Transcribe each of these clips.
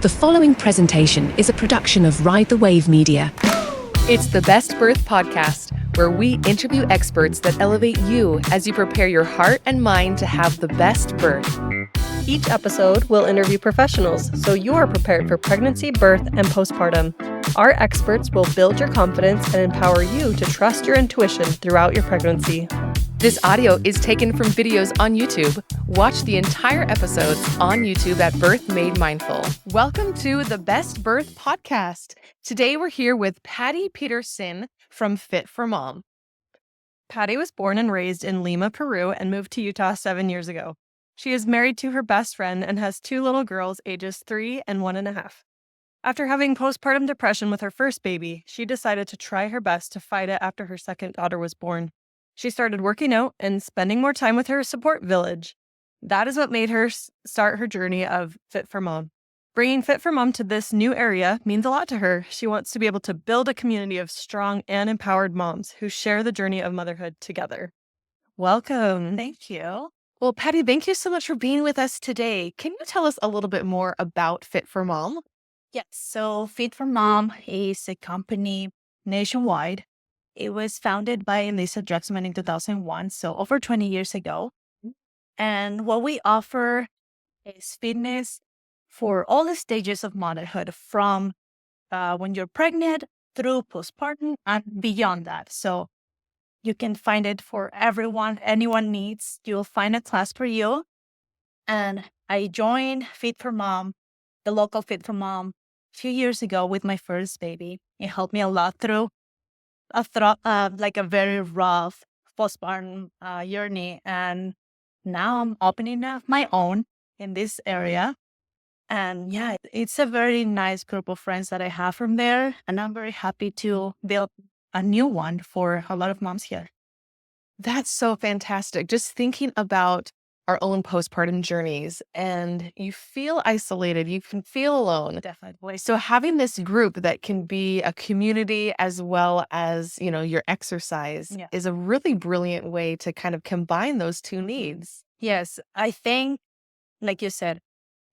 The following presentation is a production of Ride the Wave Media. It's the Best Birth Podcast, where we interview experts that elevate you as you prepare your heart and mind to have the best birth. Each episode will interview professionals so you are prepared for pregnancy, birth, and postpartum. Our experts will build your confidence and empower you to trust your intuition throughout your pregnancy. This audio is taken from videos on YouTube. Watch the entire episodes on YouTube at Birth Made Mindful. Welcome to the Best Birth Podcast. Today we're here with Patty Peterson from Fit4. Patty was born and raised in Lima, Peru, and moved to Utah 7 years ago. She is married to her best friend and has 2 little girls ages 3 and 1.5. After having postpartum depression with her first baby, she decided to try her best to fight it after her second daughter was born. She started working out and spending more time with her support village. That is what made her start her journey of Fit4. Bringing Fit4 to this new area means a lot to her. She wants to be able to build a community of strong and empowered moms who share the journey of motherhood together. Welcome. Thank you. Well, Patty, thank you so much for being with us today. Can you tell us a little bit more about Fit4? Yes, so Fit4 is a company nationwide. It was founded by Lisa Drexman in 2001, so over 20 years ago. And what we offer is fitness for all the stages of motherhood, from when you're pregnant through postpartum and beyond that. So you can find it for everyone, anyone needs. You'll find a class for you. And I joined Fit4, the local Fit4, a few years ago with my first baby. It helped me a lot through a very rough postpartum journey. And now I'm opening up my own in this area. And yeah, it's a very nice group of friends that I have from there. And I'm very happy to build a new one for a lot of moms here. That's so fantastic. Just thinking about our own postpartum journeys, and you feel isolated, you can feel alone. Definitely. So having this group that can be a community as well as, your exercise is a really brilliant way to kind of combine those two needs. Yes, I think, like you said,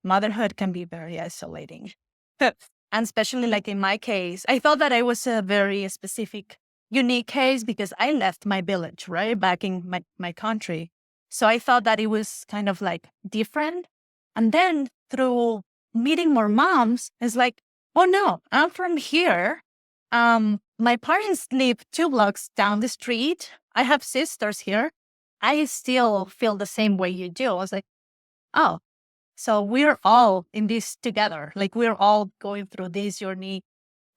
motherhood can be very isolating. And especially like in my case, I thought that I was a very specific, unique case because I left my village, right, back in my country. So I thought that it was kind of like different. And then through meeting more moms, it's like, oh no, I'm from here. My parents live 2 blocks down the street. I have sisters here. I still feel the same way you do. I was like, oh, so we're all in this together. Like we're all going through this journey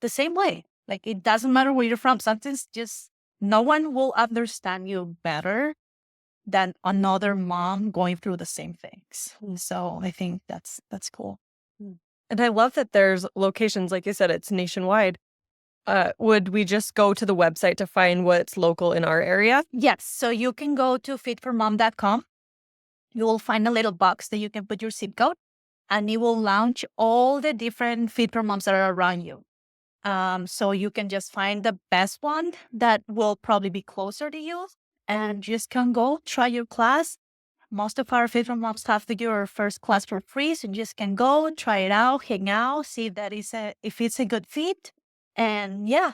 the same way. Like it doesn't matter where you're from. Sometimes just no one will understand you better than another mom going through the same things. So I think that's cool. And I love that there's locations, like you said, it's nationwide. Would we just go to the website to find what's local in our area? Yes. So you can go to fit4mom.com. You will find a little box that you can put your zip code, and it will launch all the different Fit4 that are around you. So you can just find the best one that will probably be closer to you, and just can go try your class. Most of our Fit4 have your first class for free, so you just can go try it out, hang out, see if it's a good fit. And yeah,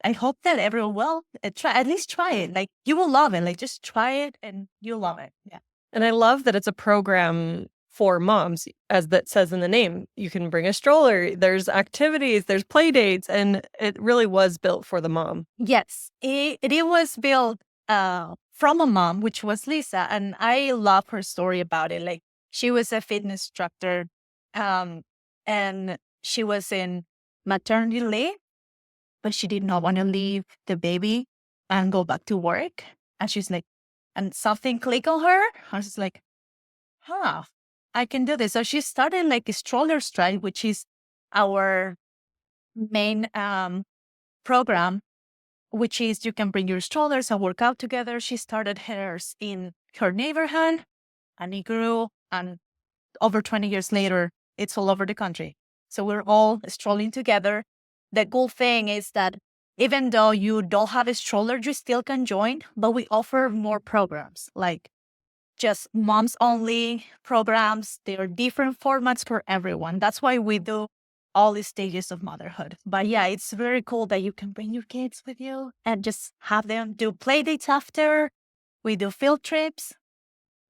I hope that everyone will at least try it. Like you will love it. Like just try it and you'll love it. Yeah. And I love that it's a program for moms, as that says in the name. You can bring a stroller, there's activities, there's play dates, and it really was built for the mom. Yes, it was built from a mom, which was Lisa, and I love her story about it. Like she was a fitness instructor, and she was in maternity leave, but she did not want to leave the baby and go back to work. And she's like, and something clicked on her. I was like, I can do this. So she started like a stroller stride, which is our main program, which is you can bring your strollers and work out together. She started hers in her neighborhood, and it grew. And over 20 years later, it's all over the country. So we're all strolling together. The cool thing is that even though you don't have a stroller, you still can join, but we offer more programs, like just moms only programs. There are different formats for everyone. That's why we do all the stages of motherhood. But yeah, it's very cool that you can bring your kids with you and just have them do play dates after. We do field trips.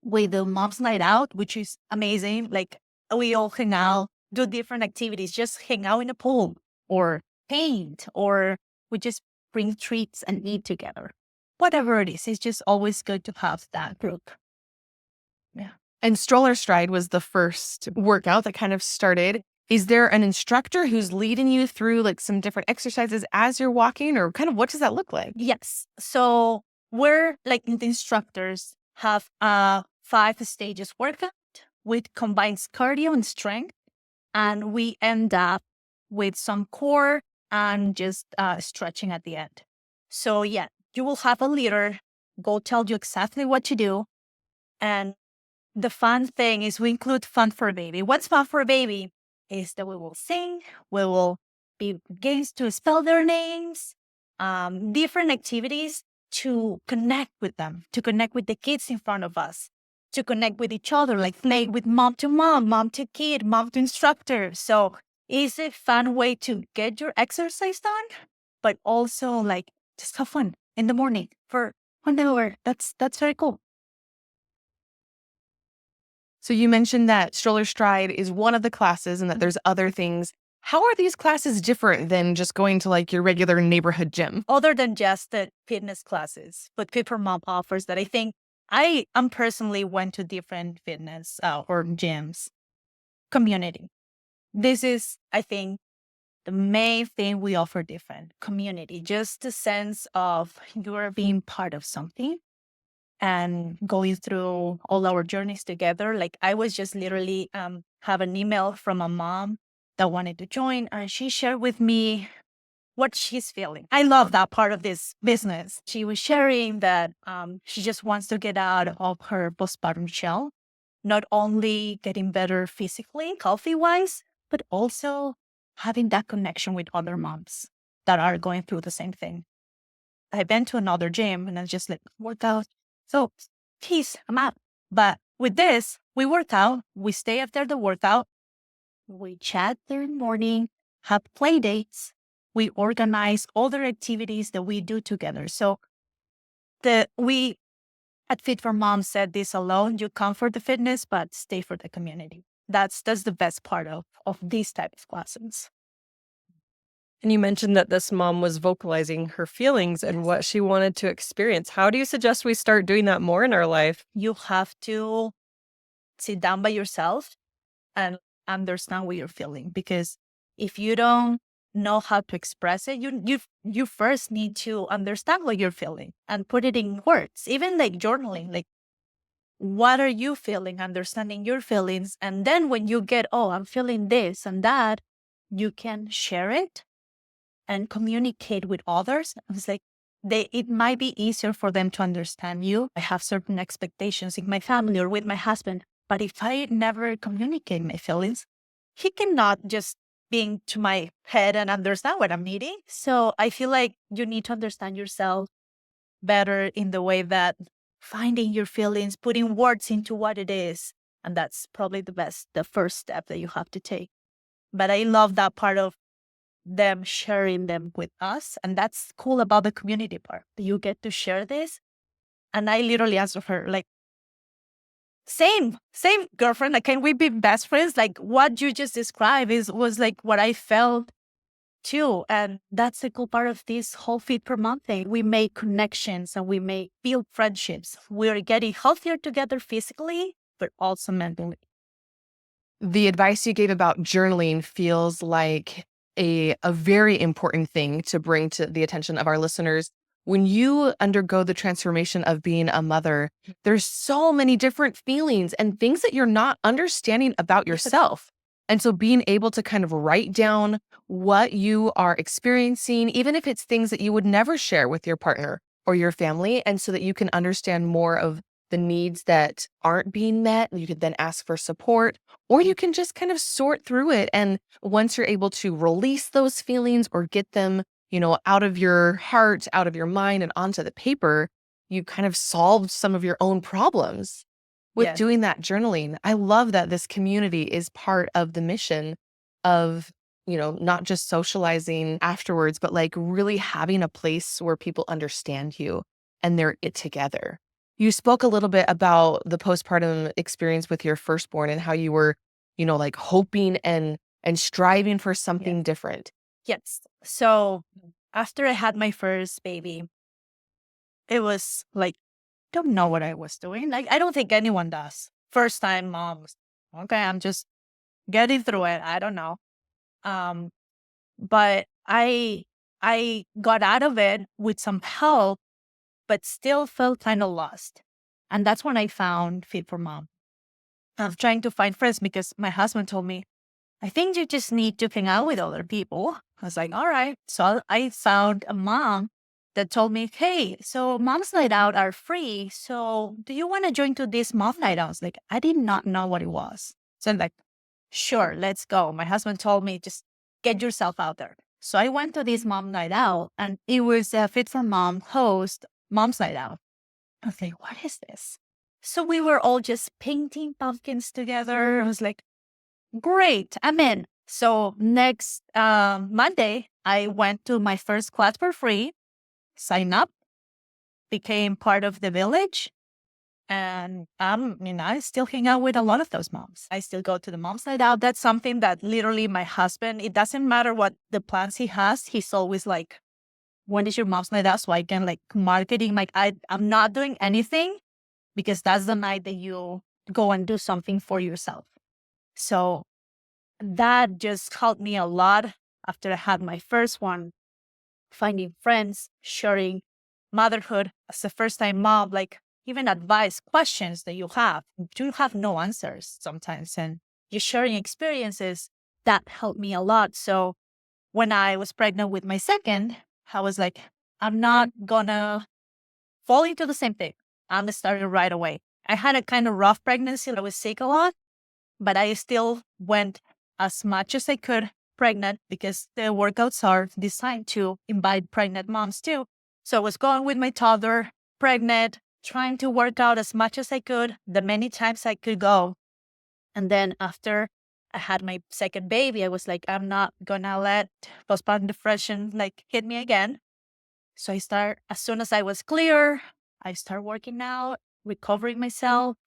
We do mom's night out, which is amazing. Like we all hang out, do different activities, just hang out in a pool or paint, or we just bring treats and eat together. Whatever it is, it's just always good to have that group. Yeah. And stroller stride was the first workout that kind of started. Is there an instructor who's leading you through like some different exercises as you're walking, or kind of what does that look like? Yes. So we're like the instructors have a 5 stages workout with combines cardio and strength. And we end up with some core and just stretching at the end. So yeah, you will have a leader go tell you exactly what to do. And the fun thing is we include fun for a baby. What's fun for a baby is that we will sing, we will be games to spell their names, different activities to connect with them, to connect with the kids in front of us, to connect with each other, like play with mom to kid, mom to instructor. So it's a fun way to get your exercise done, but also like just have fun in the morning for 1 hour. That's very cool. So you mentioned that stroller stride is one of the classes and that there's other things. How are these classes different than just going to like your regular neighborhood gym? Other than just the fitness classes, but Fit4Mom offers that. I think I personally went to different fitness or gyms. Community. This is, I think, the main thing we offer different. Community. Just the sense of you are being part of something and going through all our journeys together. Like I was just literally have an email from a mom that wanted to join, and she shared with me what she's feeling. I love that part of this business. She was sharing that she just wants to get out of her postpartum shell, not only getting better physically, healthy wise, but also having that connection with other moms that are going through the same thing. I've been to another gym and I just like worked out. So peace, I'm out. But with this, we work out, we stay after the workout, we chat during the morning, have play dates, we organize other activities that we do together. So we at Fit4Mom said this alone, you come for the fitness, but stay for the community. That's the best part of these type of classes. And you mentioned that this mom was vocalizing her feelings and what she wanted to experience. How do you suggest we start doing that more in our life? You have to sit down by yourself and understand what you're feeling. Because if you don't know how to express it, you first need to understand what you're feeling and put it in words. Even like journaling, like what are you feeling, understanding your feelings. And then when you get, oh, I'm feeling this and that, you can share it and communicate with others. It's like it might be easier for them to understand you. I have certain expectations in my family or with my husband, but if I never communicate my feelings, he cannot just be to my head and understand what I'm needing. So I feel like you need to understand yourself better in the way that finding your feelings, putting words into what it is. And that's probably the first step that you have to take. But I love that part of them sharing them with us. And that's cool about the community part. You get to share this. And I literally answered her like, same girlfriend. Like, can we be best friends? Like what you just described was like what I felt too. And that's the cool part of this whole Fit4Mom thing. We make connections and we may build friendships. We're getting healthier together physically, but also mentally. The advice you gave about journaling feels like a very important thing to bring to the attention of our listeners. When you undergo the transformation of being a mother, there's so many different feelings and things that you're not understanding about yourself. And so being able to kind of write down what you are experiencing, even if it's things that you would never share with your partner or your family, and so that you can understand more of the needs that aren't being met, you could then ask for support, or you can just kind of sort through it. And once you're able to release those feelings or get them, out of your heart, out of your mind and onto the paper, you kind of solved some of your own problems with doing that journaling. I love that this community is part of the mission of not just socializing afterwards, but like really having a place where people understand you and they're it together. You spoke a little bit about the postpartum experience with your firstborn and how you were, like hoping and striving for Yes. something different. Yes. So after I had my first baby, it was like, don't know what I was doing. Like, I don't think anyone does. First time moms. Okay, I'm just getting through it. I don't know. Um, but I got out of it with some help, but still felt kind of lost. And that's when I found Fit for Mom. I'm trying to find friends because my husband told me, I think you just need to hang out with other people. I was like, all right. So I found a mom that told me, hey, so mom's night out are free. So do you want to join to this mom night out? I was like, I did not know what it was. So I'm like, sure, let's go. My husband told me, just get yourself out there. So I went to this mom night out and it was a Fit for Mom host mom's night out. I was like, what is this? So we were all just painting pumpkins together. I was like, great, I'm in. So next Monday, I went to my first class for free, signed up, became part of the village. And I still hang out with a lot of those moms. I still go to the mom's night out. That's something that literally my husband, it doesn't matter what the plans he has. He's always like, when is your mom's night out? So I can like marketing, like I'm not doing anything because that's the night that you go and do something for yourself. So that just helped me a lot after I had my first one, finding friends, sharing motherhood as a first time mom, like even advice, questions that you have no answers sometimes. And you're sharing experiences that helped me a lot. So when I was pregnant with my second, I was like, I'm not gonna fall into the same thing. I'm starting right away. I had a kind of rough pregnancy. I was sick a lot, but I still went as much as I could pregnant because the workouts are designed to invite pregnant moms too. So I was going with my toddler, pregnant, trying to work out as much as I could, the many times I could go. And then after I had my second baby, I was like, I'm not gonna let postpartum depression like hit me again. So as soon as I was clear, I start working out, recovering myself,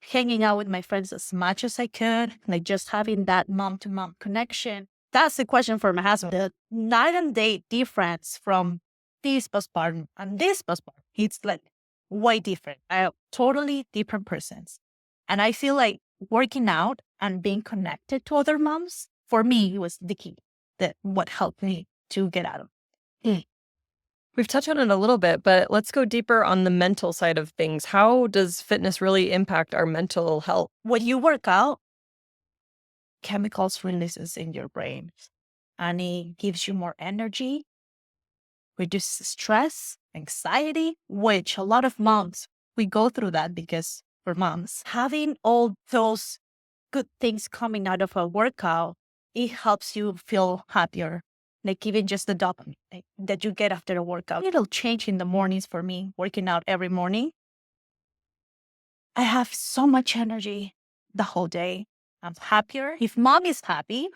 hanging out with my friends as much as I could, like just having that mom to mom connection. That's the question for my husband. The night and day difference from this postpartum and this postpartum, it's like way different. I have totally different persons. And I feel like working out and being connected to other moms, for me, was the key, that what helped me to get out of it. We've touched on it a little bit, but let's go deeper on the mental side of things. How does fitness really impact our mental health? When you work out, chemicals releases in your brain and it gives you more energy, reduces stress, anxiety, which a lot of moms, we go through that because we're moms. Having all those good things coming out of a workout, it helps you feel happier. Like even just the dopamine that you get after a workout. It'll change in the mornings for me, working out every morning. I have so much energy the whole day. I'm happier. If mom is happy,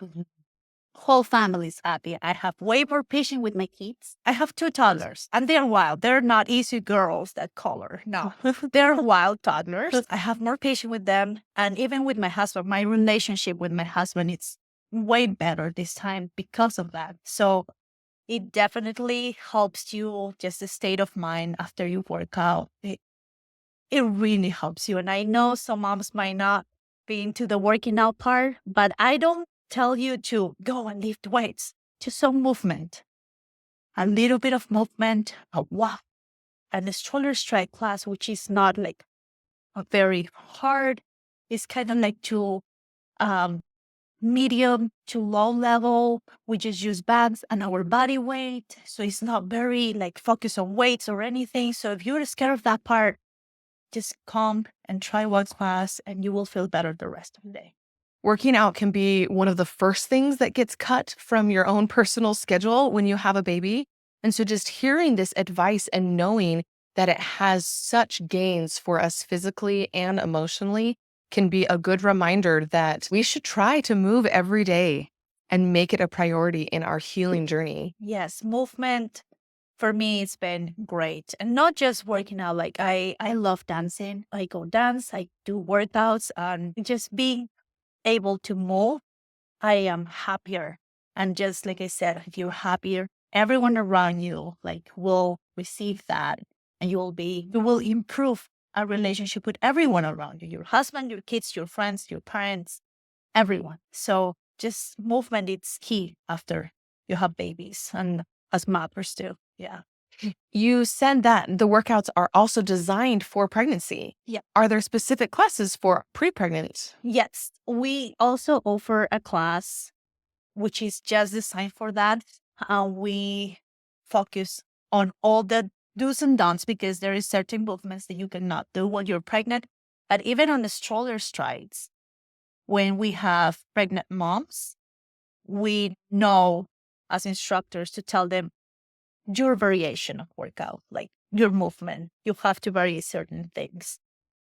whole family is happy. I have way more patience with my kids. I have two toddlers and they're wild. They're not easy girls that color. No, they're wild toddlers. I have more patience with them. And even with my husband, my relationship with my husband, it's way better this time because of that. So it definitely helps you just the state of mind after you work out. It really helps you. And I know some moms might not be into the working out part, but I don't tell you to go and lift weights. Just some movement, a little bit of movement, a walk, and a shoulder strike class, which is not like a very hard. It's kind of like to medium to low level. We just use bands and our body weight. So it's not very like focused on weights or anything. So if you're scared of that part, just come and try one class and you will feel better the rest of the day. Working out can be one of the first things that gets cut from your own personal schedule when you have a baby. And so just hearing this advice and knowing that it has such gains for us physically and emotionally can be a good reminder that we should try to move every day. and make it a priority in our healing journey. Yes, movement for me it's been great. And not just working out. Like I love dancing. I go dance, I do workouts, and just being able to move, I am happier. And just like I said, if you're happier, everyone around you like will receive that, and you will improve a relationship with everyone around you, your husband, your kids, your friends, your parents, everyone. So just movement is key after you have babies and as mothers too. Yeah. You said that the workouts are also designed for pregnancy. Yeah. Are there specific classes for pre-pregnant? Yes. We also offer a class which is just designed for that. We focus on all the do's and don'ts because there is certain movements that you cannot do when you're pregnant. But even on the stroller strides, when we have pregnant moms, we know as instructors to tell them your variation of workout, like your movement, you have to vary certain things.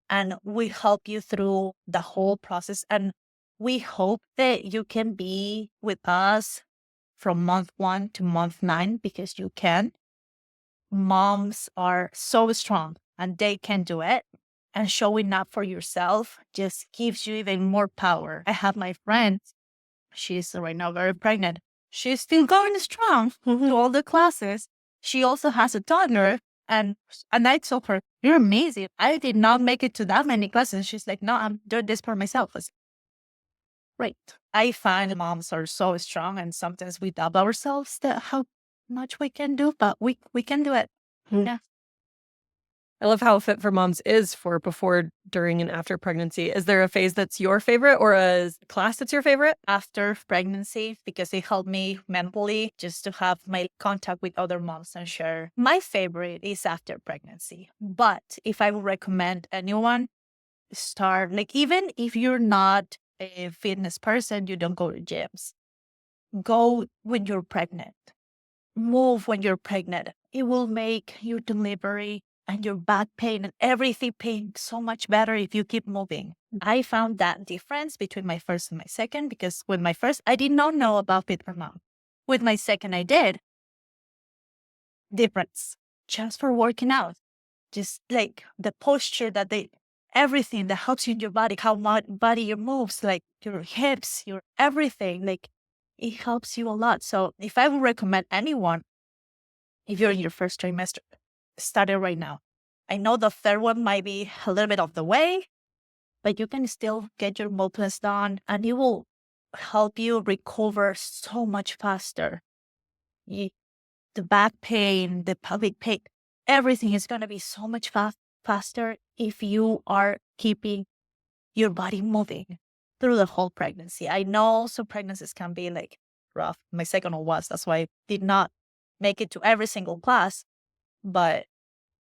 And we help you through the whole process. And we hope that you can be with us from month 1 to month 9 because you can. Moms are so strong and they can do it. And showing up for yourself just gives you even more power. I have my friend, she's right now very pregnant. She's still going strong to all the classes. She also has a toddler. And I told her, you're amazing. I did not make it to that many classes. She's like, no, I'm doing this for myself. I said, great. I find moms are so strong, and sometimes we doubt ourselves that how much we can do, but we can do it. Yeah. I love how Fit for Moms is for before, during, and after pregnancy. Is there a phase that's your favorite or a class that's your favorite? After pregnancy, because it helped me mentally just to have my contact with other moms and share. My favorite is after pregnancy. But if I would recommend anyone, start, like, even if you're not a fitness person, you don't go to gyms, go when you're pregnant. Move when you're pregnant. It will make your delivery and your back pain and everything pain so much better if you keep moving. I found that difference between my first and my second, because with my first, I did not know about Fit for Mom. With my second, I did. Difference just for working out. Just like the posture that everything that helps you in your body, how much body your moves, like your hips, your everything, like it helps you a lot. So if I would recommend anyone, if you're in your first trimester, start it right now. I know the third one might be a little bit off the way, but you can still get your movements done, and it will help you recover so much faster. The back pain, the pelvic pain, everything is going to be so much faster if you are keeping your body moving through the whole pregnancy. I know also pregnancies can be like rough. My second one was. That's why I did not make it to every single class, but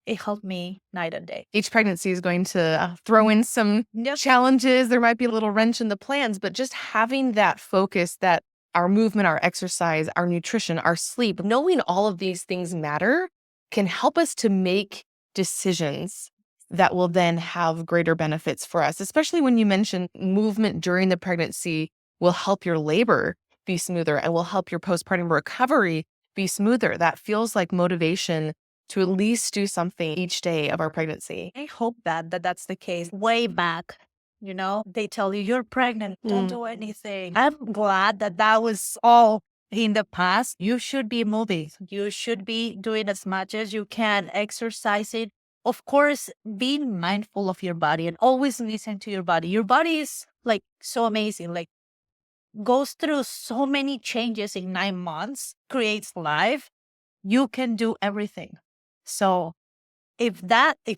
it helped me night and day. Each pregnancy is going to throw in some challenges. There might be a little wrench in the plans, but just having that focus that our movement, our exercise, our nutrition, our sleep, knowing all of these things matter can help us to make decisions that will then have greater benefits for us, especially when you mentioned movement during the pregnancy will help your labor be smoother and will help your postpartum recovery be smoother. That feels like motivation to at least do something each day of our pregnancy. I hope that's the case. Way back, they tell you you're pregnant, don't do anything. I'm glad that was all in the past. You should be moving. You should be doing as much as you can, exercising. Of course, being mindful of your body and always listen to your body. Your body is like so amazing, like goes through so many changes in 9 months, creates life. You can do everything. So if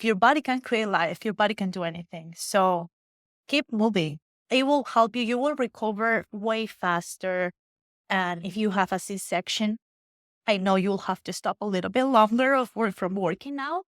your body can create life, your body can do anything. So keep moving. It will help you. You will recover way faster. And if you have a C-section, I know you'll have to stop a little bit longer from working out.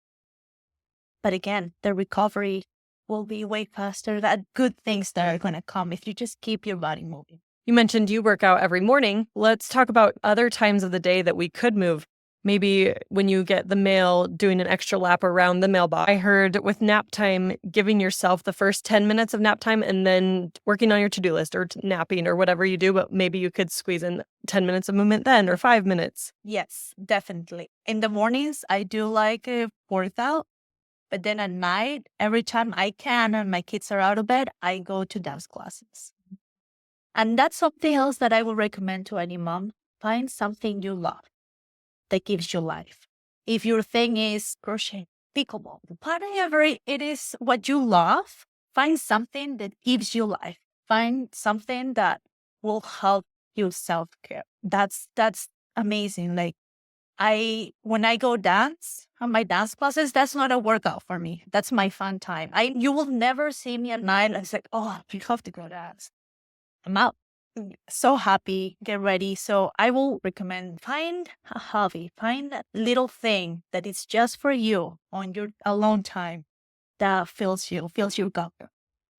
But again, the recovery will be way faster. That good things that are going to come if you just keep your body moving. You mentioned you work out every morning. Let's talk about other times of the day that we could move. maybe when you get the mail, doing an extra lap around the mailbox. I heard with nap time, giving yourself the first 10 minutes of nap time and then working on your to-do list or napping or whatever you do, but maybe you could squeeze in 10 minutes of movement then or 5 minutes. Yes, definitely. In the mornings, I do like a workout, but then at night, every time I can and my kids are out of bed, I go to dance classes. And that's something else that I would recommend to any mom. Find something you love that gives you life. If your thing is crochet, pickleball, whatever it is what you love, find something that gives you life. Find something that will help you self-care. That's amazing. Like when I go dance on my dance classes, that's not a workout for me. That's my fun time. You will never see me at night and say, oh, I have to go dance. I'm out. So happy, get ready. So I will recommend find a hobby, find a little thing that is just for you on your alone time that fills you up.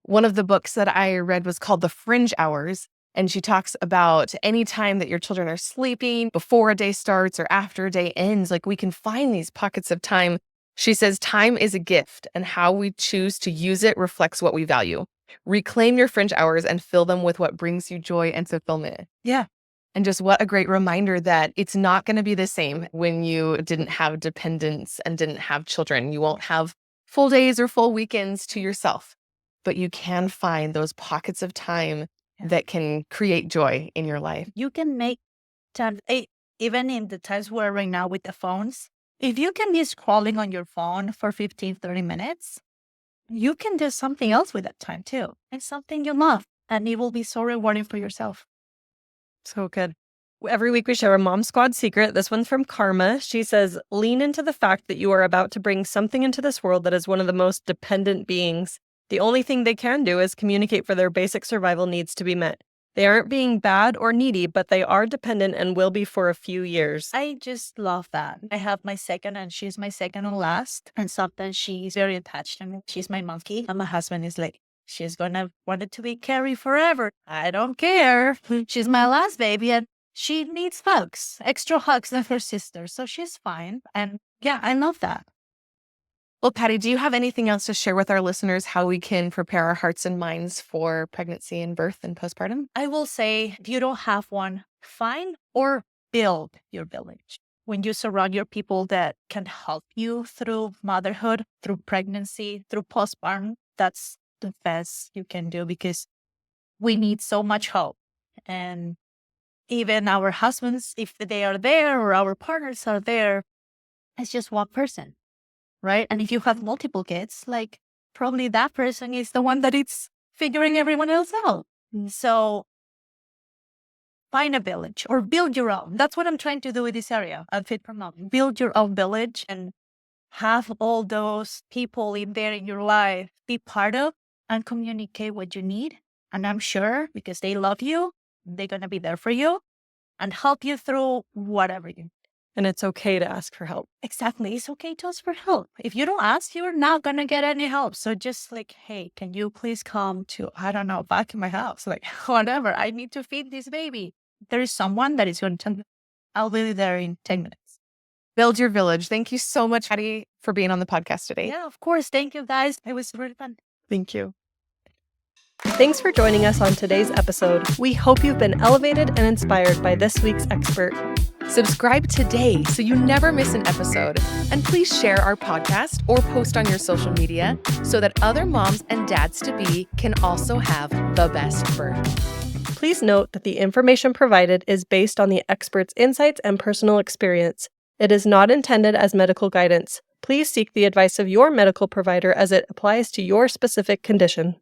One of the books that I read was called The Fringe Hours. And she talks about any time that your children are sleeping, before a day starts or after a day ends, like we can find these pockets of time. She says time is a gift and how we choose to use it reflects what we value. Reclaim your fringe hours and fill them with what brings you joy and fulfillment. Yeah. And just what a great reminder that it's not going to be the same when you didn't have dependents and didn't have children. You won't have full days or full weekends to yourself, but you can find those pockets of time that can create joy in your life. You can make time, even in the times we're right now with the phones. If you can be scrolling on your phone for 15, 30 minutes, you can do something else with that time too. And something you love. And it will be so rewarding for yourself. So good. Every week we share a Mom Squad secret. This one's from Karma. She says, lean into the fact that you are about to bring something into this world that is one of the most dependent beings. The only thing they can do is communicate for their basic survival needs to be met. They aren't being bad or needy, but they are dependent and will be for a few years. I just love that. I have my second and she's my second and last. And sometimes she's very attached to me. She's my monkey. And my husband is like, she's going to want it to be Carrie forever. I don't care. She's my last baby and she needs hugs, extra hugs than her sister. So she's fine. And yeah, I love that. Well, Patty, do you have anything else to share with our listeners how we can prepare our hearts and minds for pregnancy and birth and postpartum? I will say, if you don't have one, find or build your village. When you surround your people that can help you through motherhood, through pregnancy, through postpartum, that's the best you can do because we need so much help. And even our husbands, if they are there or our partners are there, it's just one person. Right? And if you have multiple kids, like probably that person is the one that is figuring everyone else out. So find a village or build your own. That's what I'm trying to do with this area at Fit4 Mom. Build your own village and have all those people in there in your life be part of and communicate what you need. And I'm sure because they love you, they're going to be there for you and help you through whatever you need. And it's okay to ask for help. Exactly. It's okay to ask for help. If you don't ask, you're not going to get any help. So just like, hey, can you please come to, I don't know, back in my house? Like, whatever. I need to feed this baby. There is someone that is going to tell me, I'll be there in 10 minutes. Build your village. Thank you so much, Patty, for being on the podcast today. Yeah, of course. Thank you, guys. It was really fun. Thank you. Thanks for joining us on today's episode. We hope you've been elevated and inspired by this week's expert. Subscribe today so you never miss an episode. And please share our podcast or post on your social media so that other moms and dads-to-be can also have the best birth. Please note that the information provided is based on the expert's insights and personal experience. It is not intended as medical guidance. Please seek the advice of your medical provider as it applies to your specific condition.